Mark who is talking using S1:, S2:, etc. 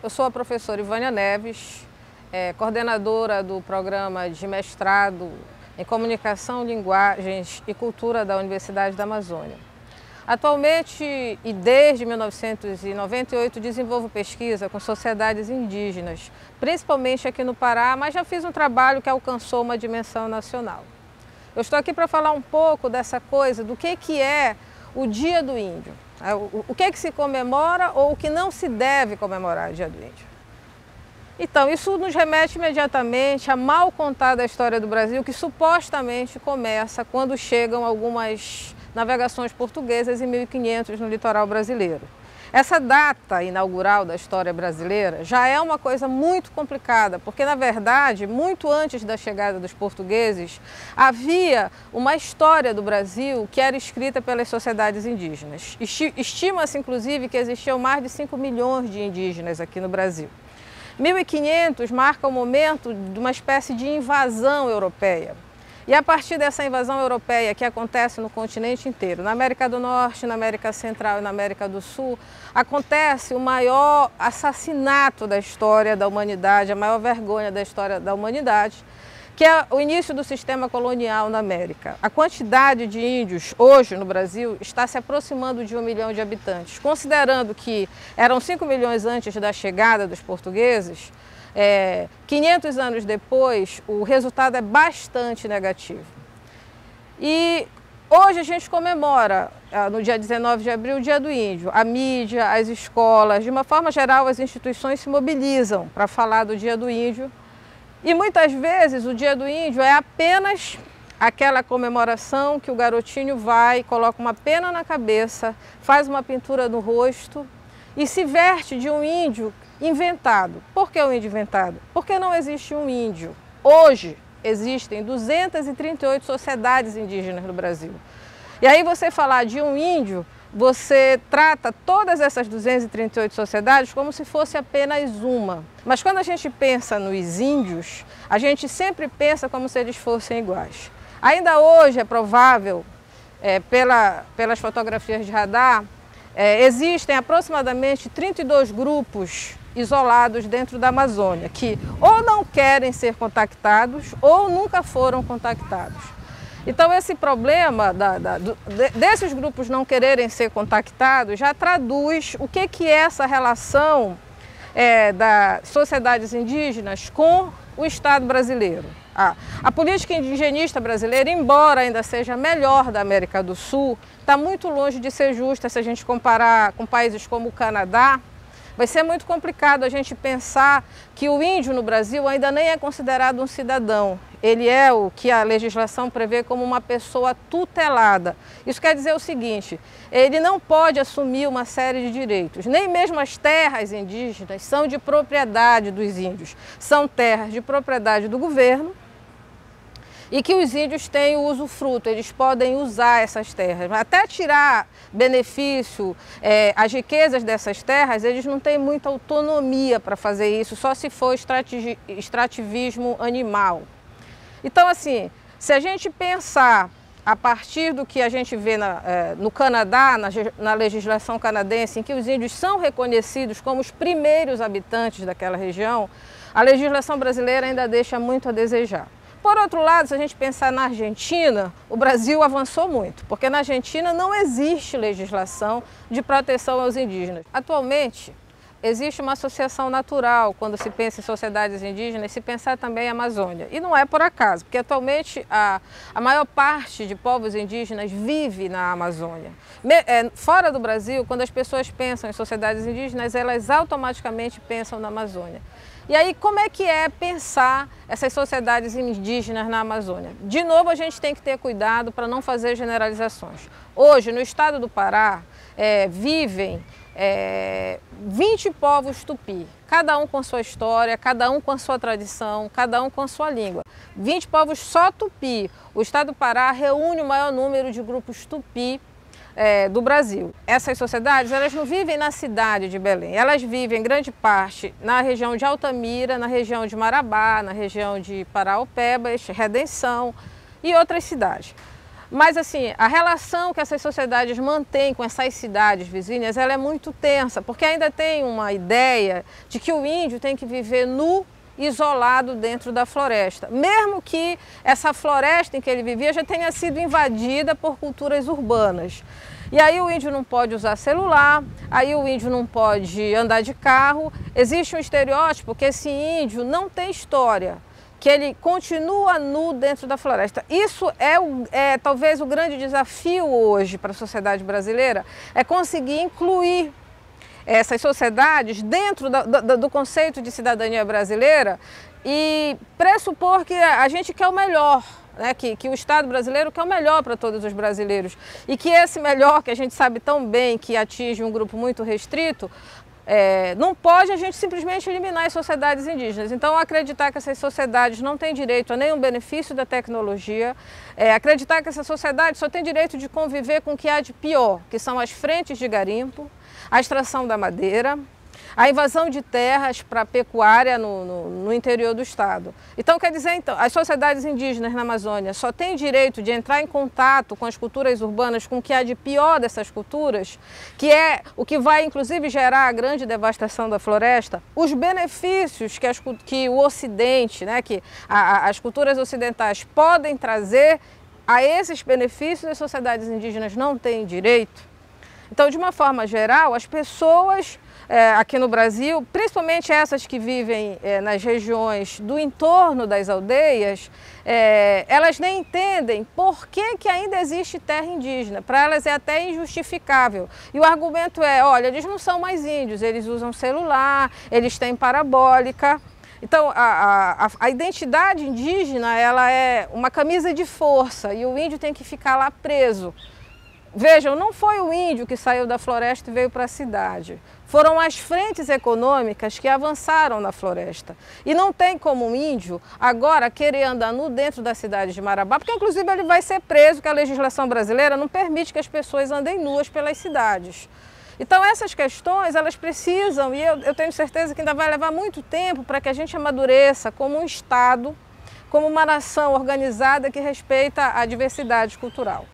S1: Eu sou a professora Ivânia Neves, coordenadora do programa de mestrado em Comunicação, Linguagens e Cultura da Universidade da Amazônia. Atualmente e desde 1998 desenvolvo pesquisa com sociedades indígenas, principalmente aqui no Pará, mas já fiz um trabalho que alcançou uma dimensão nacional. Eu estou aqui para falar um pouco dessa coisa do que é o Dia do Índio. O que se comemora ou o que não se deve comemorar o Dia do Índio. Então, isso nos remete imediatamente à mal contada história do Brasil, que supostamente começa quando chegam algumas navegações portuguesas em 1500 no litoral brasileiro. Essa data inaugural da história brasileira já é uma coisa muito complicada, porque, na verdade, muito antes da chegada dos portugueses, havia uma história do Brasil que era escrita pelas sociedades indígenas. Estima-se, inclusive, que existiam mais de 5 milhões de indígenas aqui no Brasil. 1500 marca o momento de uma espécie de invasão europeia. E a partir dessa invasão europeia que acontece no continente inteiro, na América do Norte, na América Central e na América do Sul, acontece o maior assassinato da história da humanidade, a maior vergonha da história da humanidade, que é o início do sistema colonial na América. A quantidade de índios hoje no Brasil está se aproximando de 1 milhão de habitantes. Considerando que eram 5 milhões antes da chegada dos portugueses, 500 anos depois, o resultado é bastante negativo. E hoje a gente comemora, no dia 19 de abril, o Dia do Índio. A mídia, as escolas, de uma forma geral, as instituições se mobilizam para falar do Dia do Índio. E muitas vezes o Dia do Índio é apenas aquela comemoração que o garotinho vai, coloca uma pena na cabeça, faz uma pintura no rosto e se veste de um índio inventado. Por que um índio inventado? Porque não existe um índio. Hoje existem 238 sociedades indígenas no Brasil. E aí você falar de um índio, você trata todas essas 238 sociedades como se fosse apenas uma. Mas quando a gente pensa nos índios, a gente sempre pensa como se eles fossem iguais. Ainda hoje é provável, pelas fotografias de radar, existem aproximadamente 32 grupos isolados dentro da Amazônia, que ou não querem ser contactados ou nunca foram contactados. Então esse problema desses grupos não quererem ser contactados já traduz o que é essa relação das sociedades indígenas com o Estado brasileiro. A política indigenista brasileira, embora ainda seja a melhor da América do Sul, está muito longe de ser justa se a gente comparar com países como o Canadá. Vai ser muito complicado a gente pensar que o índio no Brasil ainda nem é considerado um cidadão. Ele é o que a legislação prevê como uma pessoa tutelada. Isso quer dizer o seguinte, ele não pode assumir uma série de direitos. Nem mesmo as terras indígenas são de propriedade dos índios. São terras de propriedade do governo e que os índios têm o usufruto, eles podem usar essas terras. Até tirar benefício, as riquezas dessas terras, eles não têm muita autonomia para fazer isso, só se for extrativismo animal. Então, assim, se a gente pensar a partir do que a gente vê no Canadá, na legislação canadense, em que os índios são reconhecidos como os primeiros habitantes daquela região, a legislação brasileira ainda deixa muito a desejar. Por outro lado, se a gente pensar na Argentina, o Brasil avançou muito, porque na Argentina não existe legislação de proteção aos indígenas. Atualmente, existe uma associação natural quando se pensa em sociedades indígenas, se pensar também em Amazônia. E não é por acaso, porque atualmente a maior parte de povos indígenas vive na Amazônia. Fora do Brasil, quando as pessoas pensam em sociedades indígenas, elas automaticamente pensam na Amazônia. E aí, como é que é pensar essas sociedades indígenas na Amazônia? De novo, a gente tem que ter cuidado para não fazer generalizações. Hoje, no estado do Pará, vivem 20 povos tupi, cada um com sua história, cada um com sua tradição, cada um com sua língua. 20 povos só tupi. O estado do Pará reúne o maior número de grupos tupi do Brasil. Essas sociedades, elas não vivem na cidade de Belém, elas vivem, em grande parte, na região de Altamira, na região de Marabá, na região de Paraopebas, Redenção e outras cidades. Mas assim, a relação que essas sociedades mantêm com essas cidades vizinhas, ela é muito tensa, porque ainda tem uma ideia de que o índio tem que viver nu, isolado dentro da floresta, mesmo que essa floresta em que ele vivia já tenha sido invadida por culturas urbanas. E aí o índio não pode usar celular, aí o índio não pode andar de carro. Existe um estereótipo que esse índio não tem história, que ele continua nu dentro da floresta. Isso é talvez o grande desafio hoje para a sociedade brasileira, é conseguir incluir essas sociedades dentro do conceito de cidadania brasileira e pressupor que a gente quer o melhor, né? Que o Estado brasileiro quer o melhor para todos os brasileiros e que esse melhor, que a gente sabe tão bem que atinge um grupo muito restrito, não pode a gente simplesmente eliminar as sociedades indígenas. Então, acreditar que essas sociedades não têm direito a nenhum benefício da tecnologia, acreditar que essa sociedade só tem direito de conviver com o que há de pior, que são as frentes de garimpo, a extração da madeira, a invasão de terras para pecuária no interior do estado. Então, quer dizer, as sociedades indígenas na Amazônia só têm direito de entrar em contato com as culturas urbanas, com o que há de pior dessas culturas, que é o que vai, inclusive, gerar a grande devastação da floresta, os benefícios que o Ocidente, né, que as culturas ocidentais podem trazer, a esses benefícios as sociedades indígenas não têm direito. Então, de uma forma geral, as pessoas aqui no Brasil, principalmente essas que vivem nas regiões do entorno das aldeias, elas nem entendem por que ainda existe terra indígena. Para elas é até injustificável. E o argumento é, olha, eles não são mais índios, eles usam celular, eles têm parabólica. Então, a identidade indígena, ela é uma camisa de força e o índio tem que ficar lá preso. Vejam, não foi o índio que saiu da floresta e veio para a cidade. Foram as frentes econômicas que avançaram na floresta. E não tem como um índio agora querer andar nu dentro da cidade de Marabá, porque inclusive ele vai ser preso, porque a legislação brasileira não permite que as pessoas andem nuas pelas cidades. Então essas questões, elas precisam, e eu tenho certeza que ainda vai levar muito tempo para que a gente amadureça como um Estado, como uma nação organizada que respeita a diversidade cultural.